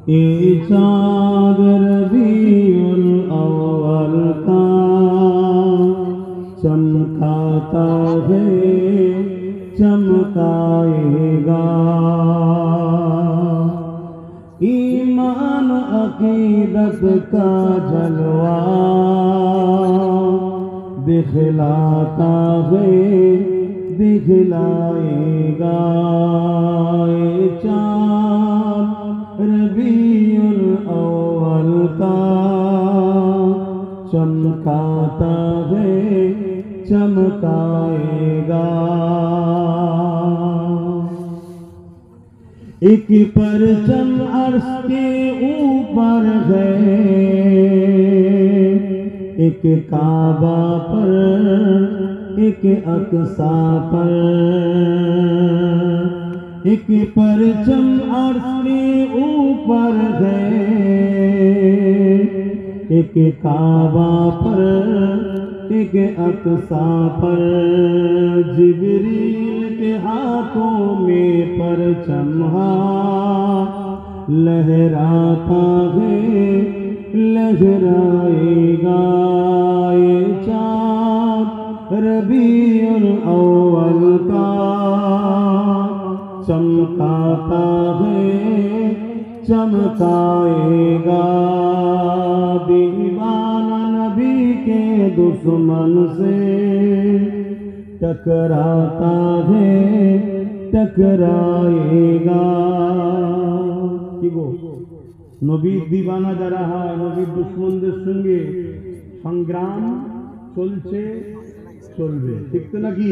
ये चाँद रबीउल अव्वल का चमकाता है चमकाएगा। ईमान अकीदत का जलवा दिखलाता है दिखलाएगा। ये चाँद रबीउल अव्वल का चमकाता है चमकाएगा। एक परचम अर्श के ऊपर है, एक काबा पर एक अक्सा पर। एक परचम अर्श के ऊपर है, एक काबा पर एक अक्सा पर। जिब्रील के हाथों में परचम लहराता है लहराएगा। ये चाँद रबीउल अव्वल का चमकाता है चमकाएगा। दीवाना नबी के दुश्मन से टकराता है टकराएगा। কি গো, নবীর দিবানা যারা হয়, নবীর দুশ্মনদের সঙ্গে সংগ্রাম চলছে চলবে, ঠিক তো নাকি?